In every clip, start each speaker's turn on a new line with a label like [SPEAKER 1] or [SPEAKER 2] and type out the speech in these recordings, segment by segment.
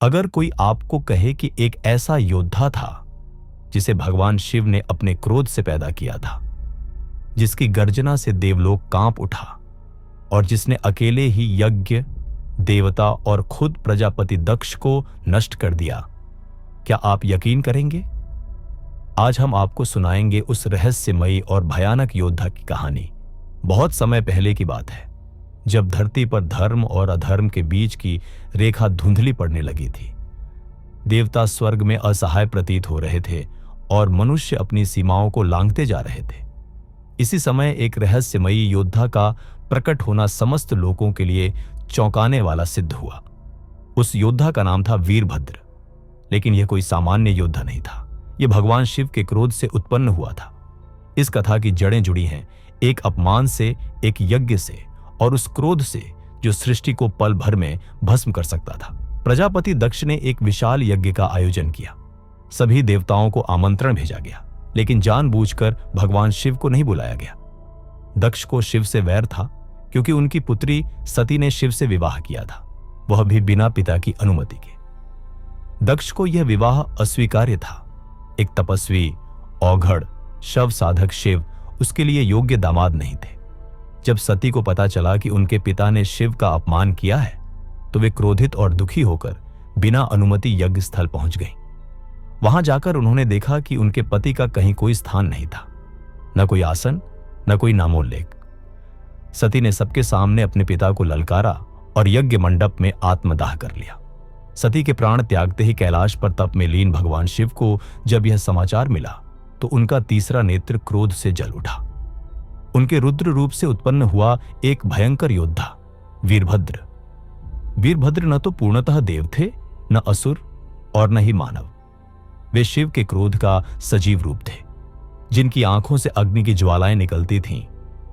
[SPEAKER 1] अगर कोई आपको कहे कि एक ऐसा योद्धा था जिसे भगवान शिव ने अपने क्रोध से पैदा किया था, जिसकी गर्जना से देवलोक कांप उठा और जिसने अकेले ही यज्ञ, देवता और खुद प्रजापति दक्ष को नष्ट कर दिया, क्या आप यकीन करेंगे? आज हम आपको सुनाएंगे उस रहस्यमयी और भयानक योद्धा की कहानी। बहुत समय पहले की बात है, जब धरती पर धर्म और अधर्म के बीच की रेखा धुंधली पड़ने लगी थी। देवता स्वर्ग में असहाय प्रतीत हो रहे थे और मनुष्य अपनी सीमाओं को लांघते जा रहे थे। इसी समय एक रहस्यमयी योद्धा का प्रकट होना समस्त लोगों के लिए चौंकाने वाला सिद्ध हुआ। उस योद्धा का नाम था वीरभद्र। लेकिन यह कोई सामान्य योद्धा नहीं था, यह भगवान शिव के क्रोध से उत्पन्न हुआ था। इस कथा की जड़ें जुड़ी हैं एक अपमान से, एक यज्ञ से और उस क्रोध से जो सृष्टि को पल भर में भस्म कर सकता था। प्रजापति दक्ष ने एक विशाल यज्ञ का आयोजन किया। सभी देवताओं को आमंत्रण भेजा गया, लेकिन जानबूझकर भगवान शिव को नहीं बुलाया गया। दक्ष को शिव से वैर था, क्योंकि उनकी पुत्री सती ने शिव से विवाह किया था, वह भी बिना पिता की अनुमति के। दक्ष को यह विवाह अस्वीकार्य था। एक तपस्वी, औघड़, शव साधक शिव उसके लिए योग्य दामाद नहीं थे। जब सती को पता चला कि उनके पिता ने शिव का अपमान किया है, तो वे क्रोधित और दुखी होकर बिना अनुमति यज्ञ स्थल पहुंच गईं। वहां जाकर उन्होंने देखा कि उनके पति का कहीं कोई स्थान नहीं था, न कोई आसन, न कोई नामोल्लेख। सती ने सबके सामने अपने पिता को ललकारा और यज्ञ मंडप में आत्मदाह कर लिया। सती के प्राण त्यागते ही कैलाश पर तप में लीन भगवान शिव को जब यह समाचार मिला, तो उनका तीसरा नेत्र क्रोध से जल उठा। उनके रुद्र रूप से उत्पन्न हुआ एक भयंकर योद्धा वीरभद्र। वीरभद्र न तो पूर्णतः देव थे, न असुर और न ही मानव। वे शिव के क्रोध का सजीव रूप थे, जिनकी आंखों से अग्नि की ज्वालाएं निकलती थीं,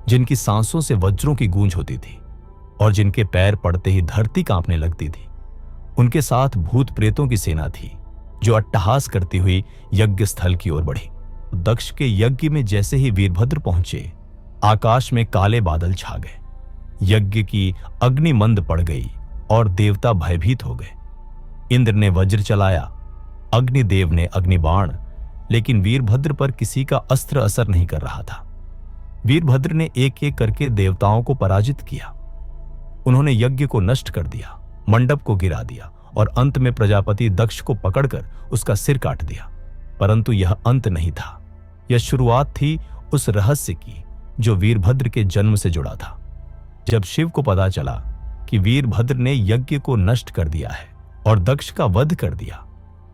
[SPEAKER 1] जिनकी सांसों से वज्रों की गूंज होती थी और जिनके पैर पड़ते ही धरती कांपने लगती थी। उनके साथ भूत प्रेतों की सेना थी, जो अट्टहास करती हुई यज्ञ स्थल की ओर बढ़ी। दक्ष के यज्ञ में जैसे ही वीरभद्र पहुंचे, आकाश में काले बादल छा गए। यज्ञ की अग्नि मंद पड़ गई और देवता भयभीत हो गए। इंद्र ने वज्र चलाया, अग्निदेव ने अग्निबाण, लेकिन वीरभद्र पर किसी का अस्त्र असर नहीं कर रहा था। वीरभद्र ने एक एक करके देवताओं को पराजित किया। उन्होंने यज्ञ को नष्ट कर दिया, मंडप को गिरा दिया और अंत में प्रजापति दक्ष को पकड़कर उसका सिर काट दिया। परंतु यह अंत नहीं था, यह शुरुआत थी उस रहस्य की जो वीरभद्र के जन्म से जुड़ा था। जब शिव को पता चला कि वीरभद्र ने यज्ञ को नष्ट कर दिया है और दक्ष का वध कर दिया,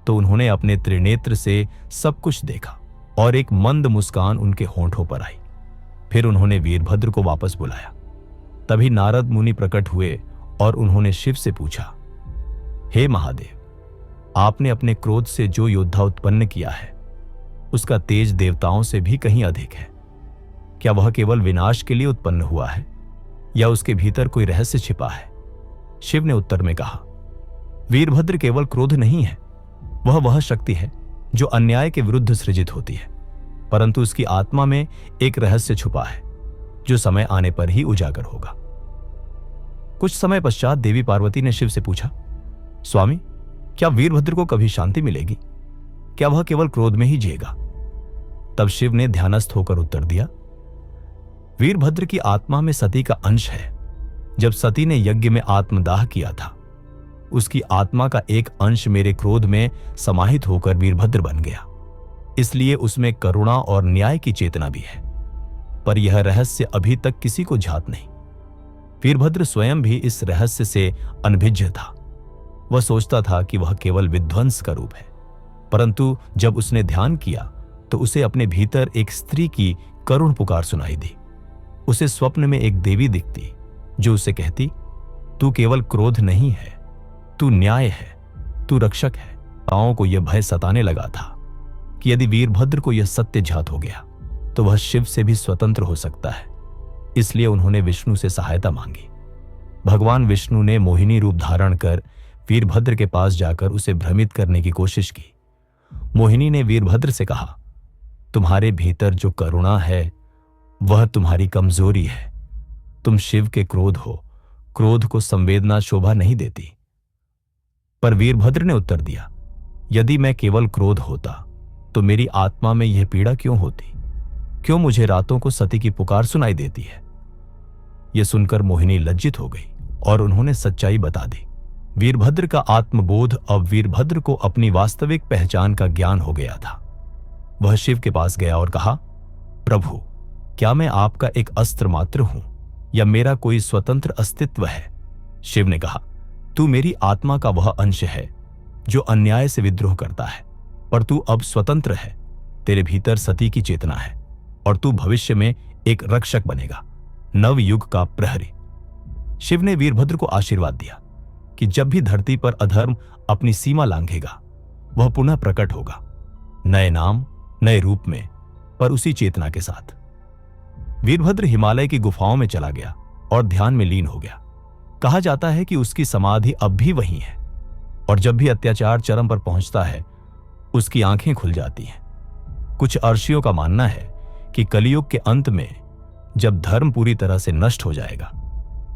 [SPEAKER 1] तो उन्होंने अपने त्रिनेत्र से सब कुछ देखा और एक मंद मुस्कान उनके होंठों पर आई। फिर उन्होंने वीरभद्र को वापस बुलाया। तभी नारद मुनि प्रकट हुए और उन्होंने शिव से पूछा, हे महादेव, आपने अपने क्रोध से जो योद्धा उत्पन्न किया है, उसका तेज देवताओं से भी कहीं अधिक है। क्या वह केवल विनाश के लिए उत्पन्न हुआ है या उसके भीतर कोई रहस्य छिपा है? शिव ने उत्तर में कहा, वीरभद्र केवल क्रोध नहीं है, वह शक्ति है जो अन्याय के विरुद्ध सृजित होती है, परंतु उसकी आत्मा में एक रहस्य छुपा है जो समय आने पर ही उजागर होगा। कुछ समय पश्चात देवी पार्वती ने शिव से पूछा, स्वामी, क्या वीरभद्र को कभी शांति मिलेगी? क्या वह केवल क्रोध में ही जिएगा? तब शिव ने ध्यानस्थ होकर उत्तर दिया, वीरभद्र की आत्मा में सती का अंश है। जब सती ने यज्ञ में आत्मदाह किया था, उसकी आत्मा का एक अंश मेरे क्रोध में समाहित होकर वीरभद्र बन गया। इसलिए उसमें करुणा और न्याय की चेतना भी है, पर यह रहस्य अभी तक किसी को ज्ञात नहीं। वीरभद्र स्वयं भी इस रहस्य से अनभिज्ञ था। वह सोचता था कि वह केवल विध्वंस का रूप है, परंतु जब उसने ध्यान किया तो उसे अपने भीतर एक स्त्री की करुण पुकार सुनाई दी। उसे स्वप्न में एक देवी दिखती जो उसे कहती, तू केवल क्रोध नहीं है, तू न्याय है, तू रक्षक है। ताओं को यह भय सताने लगा था कि यदि वीरभद्र को यह सत्य ज्ञात हो गया तो वह शिव से भी स्वतंत्र हो सकता है। इसलिए उन्होंने विष्णु से सहायता मांगी। भगवान विष्णु ने मोहिनी रूप धारण कर वीरभद्र के पास जाकर उसे भ्रमित करने की कोशिश की। मोहिनी ने वीरभद्र से कहा, तुम्हारे भीतर जो करुणा है वह तुम्हारी कमजोरी है। तुम शिव के क्रोध हो, क्रोध को संवेदना शोभा नहीं देती। पर वीरभद्र ने उत्तर दिया, यदि मैं केवल क्रोध होता तो मेरी आत्मा में यह पीड़ा क्यों होती? क्यों मुझे रातों को सती की पुकार सुनाई देती है? यह सुनकर मोहिनी लज्जित हो गई और उन्होंने सच्चाई बता दी। वीरभद्र का आत्मबोध अब वीरभद्र को अपनी वास्तविक पहचान का ज्ञान हो गया था। वह शिव के पास गया और कहा, प्रभु, क्या मैं आपका एक अस्त्र मात्र हूं या मेरा कोई स्वतंत्र अस्तित्व है? शिव ने कहा, तू मेरी आत्मा का वह अंश है जो अन्याय से विद्रोह करता है, पर तू अब स्वतंत्र है। तेरे भीतर सती की चेतना है और तू भविष्य में एक रक्षक बनेगा, नव युग का प्रहरी। शिव ने वीरभद्र को आशीर्वाद दिया कि जब भी धरती पर अधर्म अपनी सीमा लांघेगा वह पुनः प्रकट होगा, नए नाम नए रूप में, पर उसी चेतना के साथ। वीरभद्र हिमालय की गुफाओं में चला गया और ध्यान में लीन हो गया। कहा जाता है कि उसकी समाधि अब भी वहीं है और जब भी अत्याचार चरम पर पहुंचता है उसकी आंखें खुल जाती हैं। कुछ अर्षियों का मानना है कि कलियुग के अंत में जब धर्म पूरी तरह से नष्ट हो जाएगा,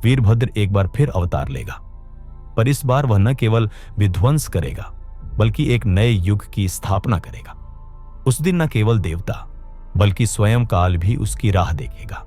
[SPEAKER 1] वीरभद्र एक बार फिर अवतार लेगा, पर इस बार वह न केवल विध्वंस करेगा बल्कि एक नए युग की स्थापना करेगा। उस दिन न केवल देवता बल्कि स्वयं काल भी उसकी राह देखेगा।